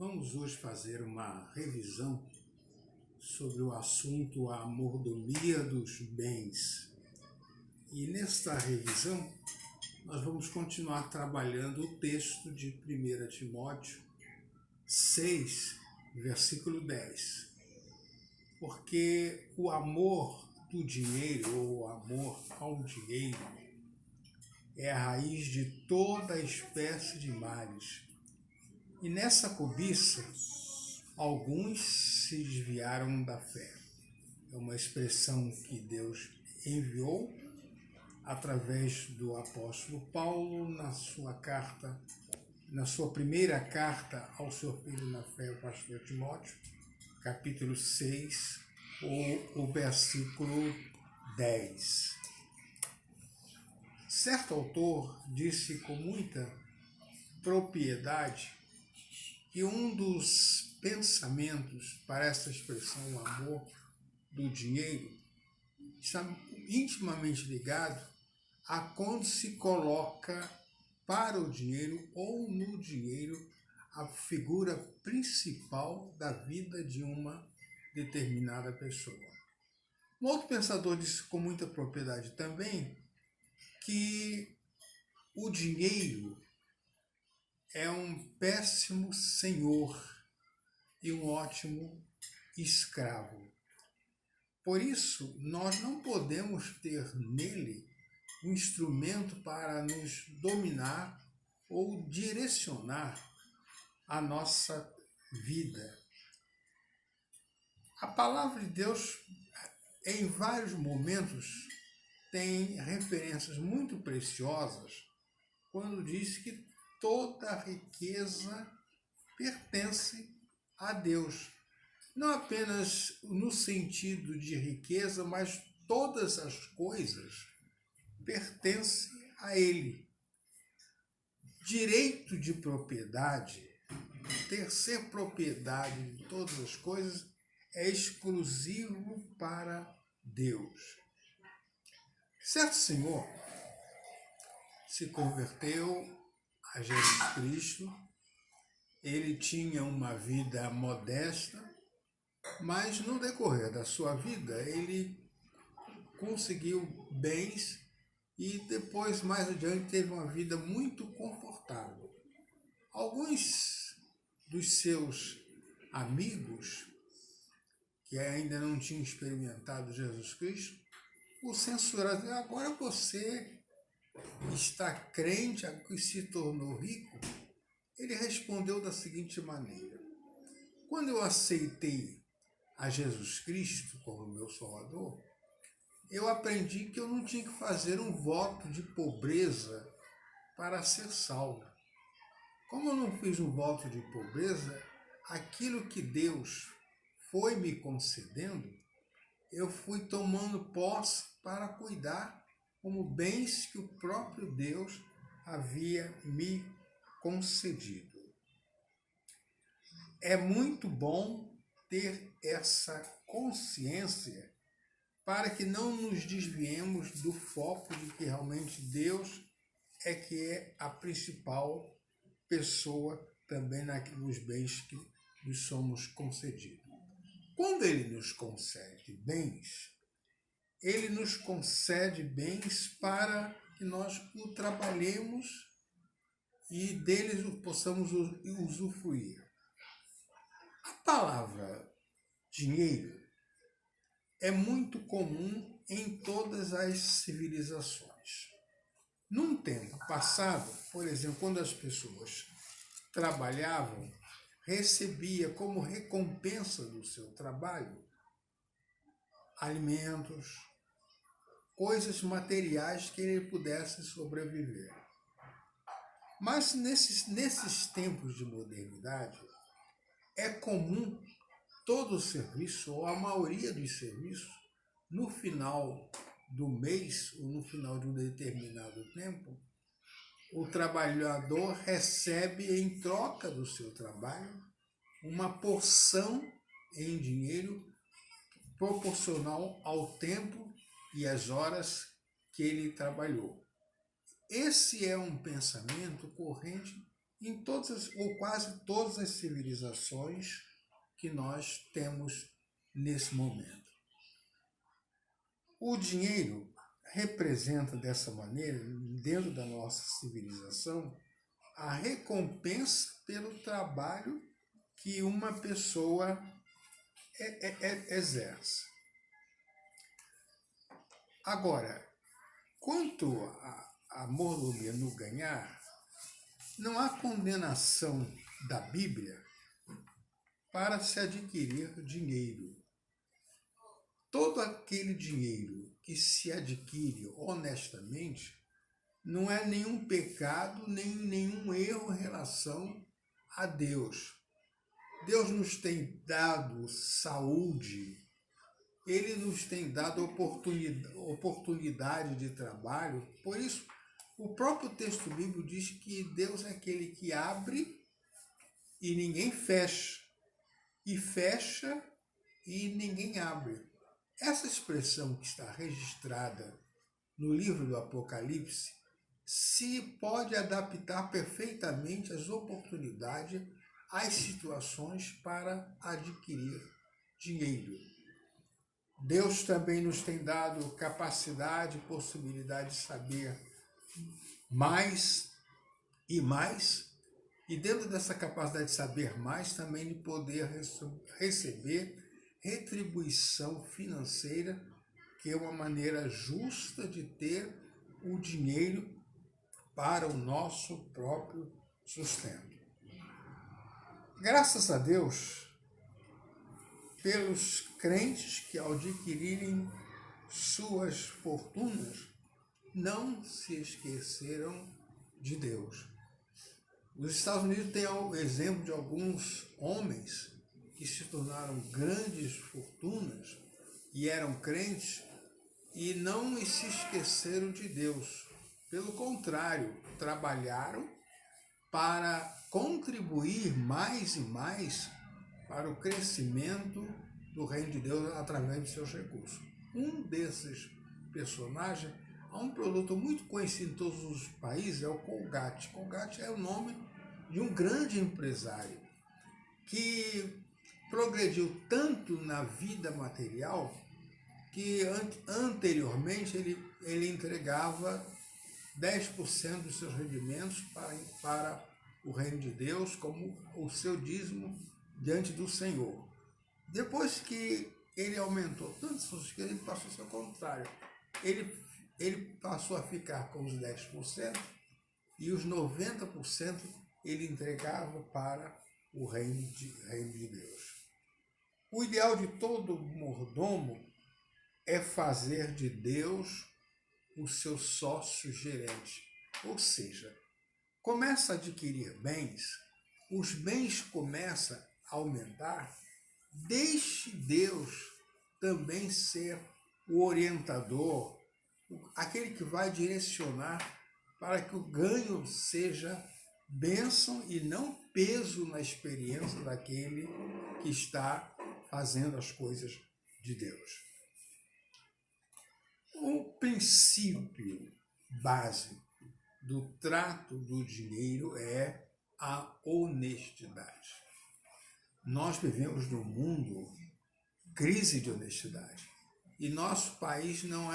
Vamos hoje fazer uma revisão sobre o assunto a mordomia dos bens. E nesta revisão, nós vamos continuar trabalhando o texto de 1 Timóteo 6, versículo 10. Porque o amor do dinheiro, ou o amor ao dinheiro, é a raiz de toda espécie de males. E nessa cobiça, alguns se desviaram da fé. É uma expressão que Deus enviou através do apóstolo Paulo na sua primeira carta ao seu filho na fé, o pastor Timóteo, capítulo 6, o versículo 10. Certo autor disse com muita propriedade que um dos pensamentos para essa expressão, o amor do dinheiro, está intimamente ligado a quando se coloca para o dinheiro ou no dinheiro a figura principal da vida de uma determinada pessoa. Um outro pensador disse com muita propriedade também que o dinheiro é um péssimo senhor e um ótimo escravo. Por isso, nós não podemos ter nele um instrumento para nos dominar ou direcionar a nossa vida. A palavra de Deus, em vários momentos, tem referências muito preciosas quando diz que toda a riqueza pertence a Deus. Não apenas no sentido de riqueza, mas todas as coisas pertencem a Ele. Direito de propriedade, ser propriedade de todas as coisas, é exclusivo para Deus. Certo senhor se converteu a Jesus Cristo. Ele tinha uma vida modesta, mas no decorrer da sua vida ele conseguiu bens e depois, mais adiante, teve uma vida muito confortável. Alguns dos seus amigos, que ainda não tinham experimentado Jesus Cristo, o censuraram. Agora você está crente, que se tornou rico? Ele respondeu da seguinte maneira: quando eu aceitei a Jesus Cristo como meu Salvador, eu aprendi que eu não tinha que fazer um voto de pobreza para ser salvo. Como eu não fiz um voto de pobreza, aquilo que Deus foi me concedendo, eu fui tomando posse para cuidar como bens que o próprio Deus havia me concedido. É muito bom ter essa consciência para que não nos desviemos do foco de que realmente Deus é que é a principal pessoa também nos bens que nos somos concedidos. Quando Ele nos concede bens, Ele nos concede bens para que nós o trabalhemos e deles possamos usufruir. A palavra dinheiro é muito comum em todas as civilizações. Num tempo passado, por exemplo, quando as pessoas trabalhavam, recebia como recompensa do seu trabalho alimentos, coisas materiais que ele pudesse sobreviver. Mas nesses tempos de modernidade, é comum todo o serviço, ou a maioria dos serviços, no final do mês, ou no final de um determinado tempo, o trabalhador recebe em troca do seu trabalho uma porção em dinheiro proporcional ao tempo e às horas que ele trabalhou. Esse é um pensamento corrente em todas ou quase todas as civilizações que nós temos nesse momento. O dinheiro representa dessa maneira, dentro da nossa civilização, a recompensa pelo trabalho que uma pessoa exerce. Agora, quanto a mordomia no ganhar, não há condenação da Bíblia para se adquirir dinheiro. Todo aquele dinheiro que se adquire honestamente não é nenhum pecado, nem nenhum erro em relação a Deus. Deus nos tem dado saúde, Ele nos tem dado oportunidade de trabalho. Por isso, o próprio texto bíblico diz que Deus é aquele que abre e ninguém fecha, e fecha e ninguém abre. Essa expressão que está registrada no livro do Apocalipse se pode adaptar perfeitamente às oportunidades, às situações para adquirir dinheiro. Deus também nos tem dado capacidade, possibilidade de saber mais e mais, e dentro dessa capacidade de saber mais, também de poder receber retribuição financeira, que é uma maneira justa de ter o dinheiro para o nosso próprio sustento. Graças a Deus, pelos crentes que, ao adquirirem suas fortunas, não se esqueceram de Deus. Os Estados Unidos têm o exemplo de alguns homens que se tornaram grandes fortunas e eram crentes e não se esqueceram de Deus. Pelo contrário, trabalharam para contribuir mais e mais para o crescimento do reino de Deus através de seus recursos. Um desses personagens, há um produto muito conhecido em todos os países, é o Colgate. Colgate é o nome de um grande empresário que progrediu tanto na vida material que anteriormente ele entregava 10% dos seus rendimentos para o reino de Deus como o seu dízimo diante do Senhor. Depois que ele aumentou tanto suas riquezas, ele passou a ser o contrário. Ele passou a ficar com os 10% e os 90% ele entregava para o reino de Deus. O ideal de todo mordomo é fazer de Deus o seu sócio gerente. Ou seja, começa a adquirir bens, os bens começam a aumentar, deixe Deus também ser o orientador, aquele que vai direcionar para que o ganho seja bênção e não peso na experiência daquele que está fazendo as coisas de Deus. O princípio básico do trato do dinheiro é a honestidade. Nós vivemos num mundo crise de honestidade e nosso país não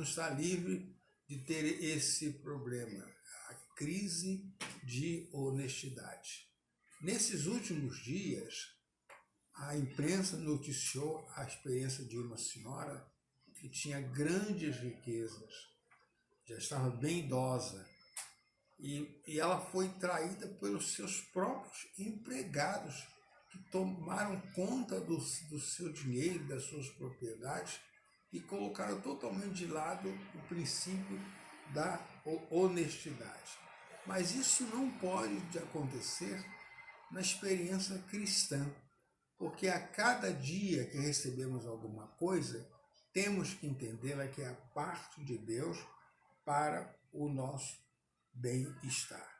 está livre de ter esse problema, a crise de honestidade. Nesses últimos dias, a imprensa noticiou a experiência de uma senhora que tinha grandes riquezas, já estava bem idosa, e ela foi traída pelos seus próprios empregados, que tomaram conta do seu dinheiro, das suas propriedades, e colocaram totalmente de lado o princípio da honestidade. Mas isso não pode acontecer na experiência cristã, porque a cada dia que recebemos alguma coisa, temos que entendê-la que é a parte de Deus para o nosso bem-estar.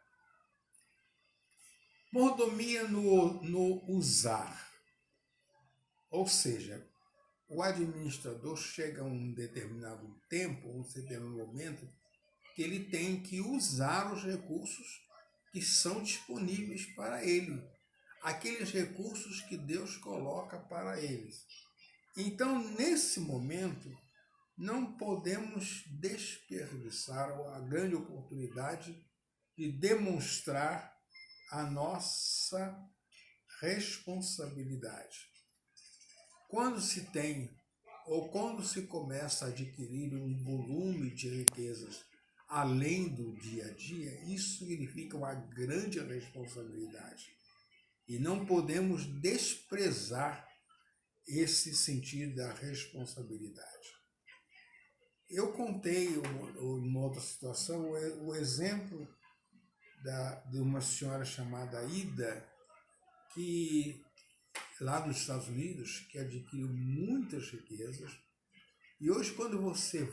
Mordomia no usar. Ou seja, o administrador chega a um determinado tempo, um determinado momento, que ele tem que usar os recursos que são disponíveis para ele, aqueles recursos que Deus coloca para eles. Então, nesse momento, não podemos desperdiçar a grande oportunidade de demonstrar a nossa responsabilidade. Quando se tem ou quando se começa a adquirir um volume de riquezas além do dia a dia, isso significa uma grande responsabilidade. E não podemos desprezar esse sentido da responsabilidade. Eu contei, uma outra situação, o exemplo de uma senhora chamada Ida, que lá nos Estados Unidos, que adquiriu muitas riquezas, e hoje quando você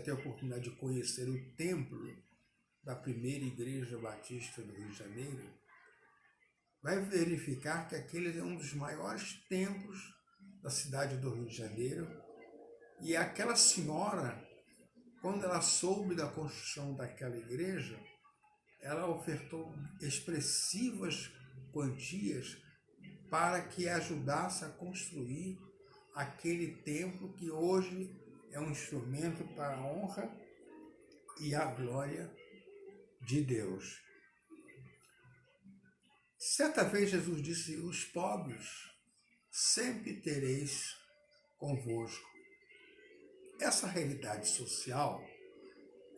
tem a oportunidade de conhecer o templo da primeira igreja batista do Rio de Janeiro, vai verificar que aquele é um dos maiores templos da cidade do Rio de Janeiro, e aquela senhora, quando ela soube da construção daquela igreja, ela ofertou expressivas quantias para que ajudasse a construir aquele templo que hoje é um instrumento para a honra e a glória de Deus. Certa vez Jesus disse: os pobres sempre tereis convosco. Essa realidade social,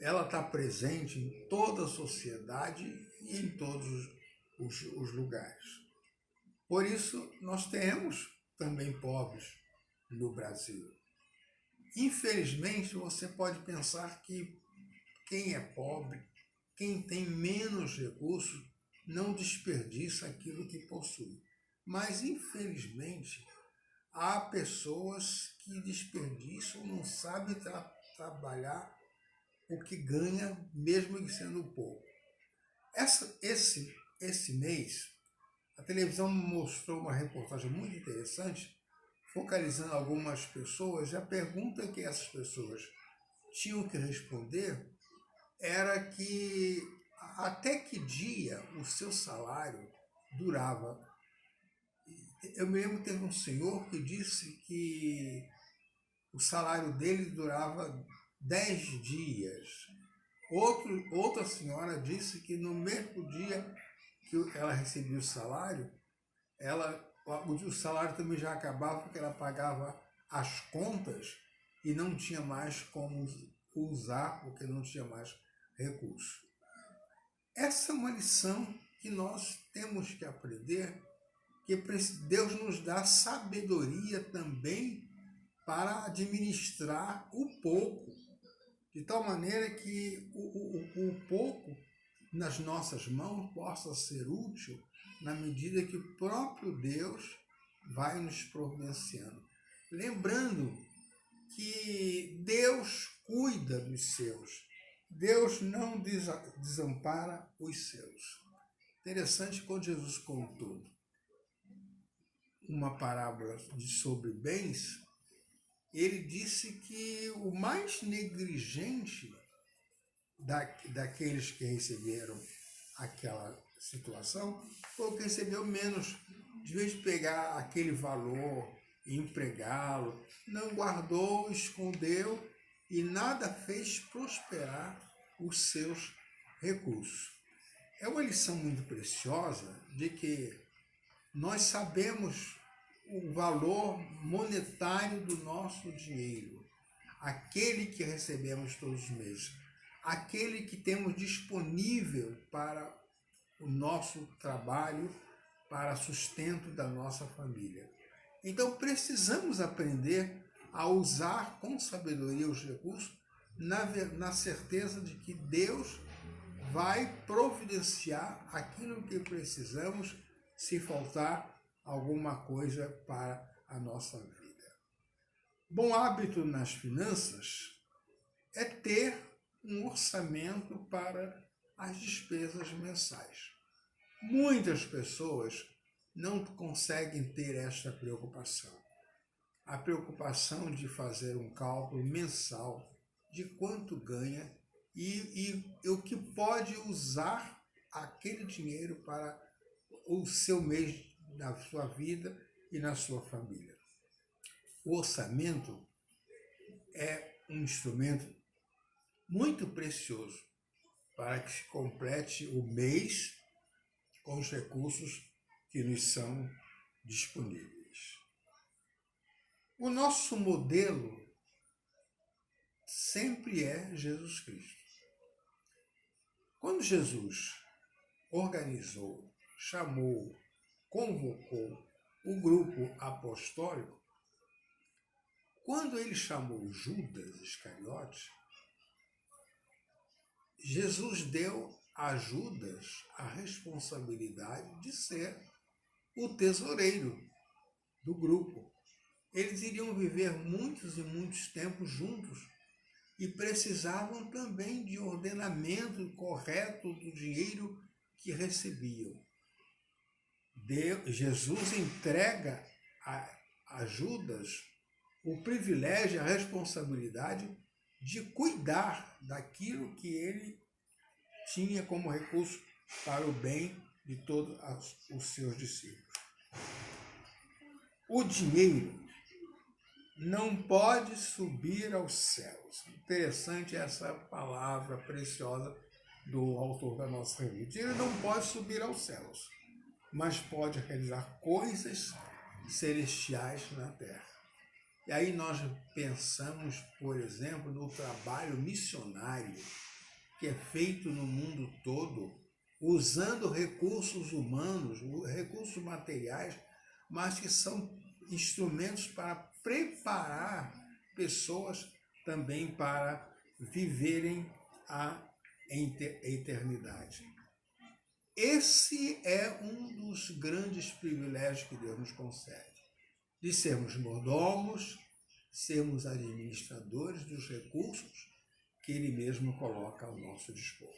ela está presente em toda a sociedade e em todos os lugares. Por isso, nós temos também pobres no Brasil. Infelizmente, você pode pensar que quem é pobre, quem tem menos recursos, não desperdiça aquilo que possui. Mas, infelizmente, há pessoas que desperdiçam, não sabem trabalhar o que ganha, mesmo que sendo pouco. Esse mês, a televisão mostrou uma reportagem muito interessante, focalizando algumas pessoas, e a pergunta que essas pessoas tinham que responder era que até que dia o seu salário durava. Eu me lembro que teve um senhor que disse que o salário dele durava 10 dias. Outra senhora disse que no mesmo dia que ela recebia o salário, o salário também já acabava porque ela pagava as contas e não tinha mais como usar, porque não tinha mais recurso. Essa é uma lição que nós temos que aprender, que Deus nos dá sabedoria também para administrar o pouco, de tal maneira que o pouco nas nossas mãos possa ser útil na medida que o próprio Deus vai nos providenciando. Lembrando que Deus cuida dos seus, Deus não desampara os seus. Interessante, quando Jesus contou uma parábola sobre bens, ele disse que o mais negligente daqueles que receberam aquela situação foi o que recebeu menos. De vez de pegar aquele valor e empregá-lo, não guardou, escondeu e nada fez prosperar os seus recursos. É uma lição muito preciosa de que nós sabemos o valor monetário do nosso dinheiro, aquele que recebemos todos os meses, aquele que temos disponível para o nosso trabalho, para sustento da nossa família. Então precisamos aprender a usar com sabedoria os recursos, na certeza de que Deus vai providenciar aquilo que precisamos se faltar alguma coisa para a nossa vida. Bom hábito nas finanças é ter um orçamento para as despesas mensais. Muitas pessoas não conseguem ter esta preocupação. A preocupação de fazer um cálculo mensal de quanto ganha e o que pode usar aquele dinheiro para o seu mês na sua vida e na sua família. O orçamento é um instrumento muito precioso para que se complete o mês com os recursos que nos são disponíveis. O nosso modelo sempre é Jesus Cristo. Quando Jesus organizou, chamou, convocou o grupo apostólico, quando ele chamou Judas Iscariote, Jesus deu a Judas a responsabilidade de ser o tesoureiro do grupo. Eles iriam viver muitos e muitos tempos juntos e precisavam também de ordenamento correto do dinheiro que recebiam. Jesus entrega a Judas o privilégio, a responsabilidade de cuidar daquilo que ele tinha como recurso para o bem de todos os seus discípulos. O dinheiro não pode subir aos céus. Interessante essa palavra preciosa do autor da nossa revista. O dinheiro não pode subir aos céus, mas pode realizar coisas celestiais na terra. E aí nós pensamos, por exemplo, no trabalho missionário que é feito no mundo todo, usando recursos humanos, recursos materiais, mas que são instrumentos para preparar pessoas também para viverem a eternidade. Esse é um dos grandes privilégios que Deus nos concede, de sermos mordomos, sermos administradores dos recursos que Ele mesmo coloca ao nosso dispor.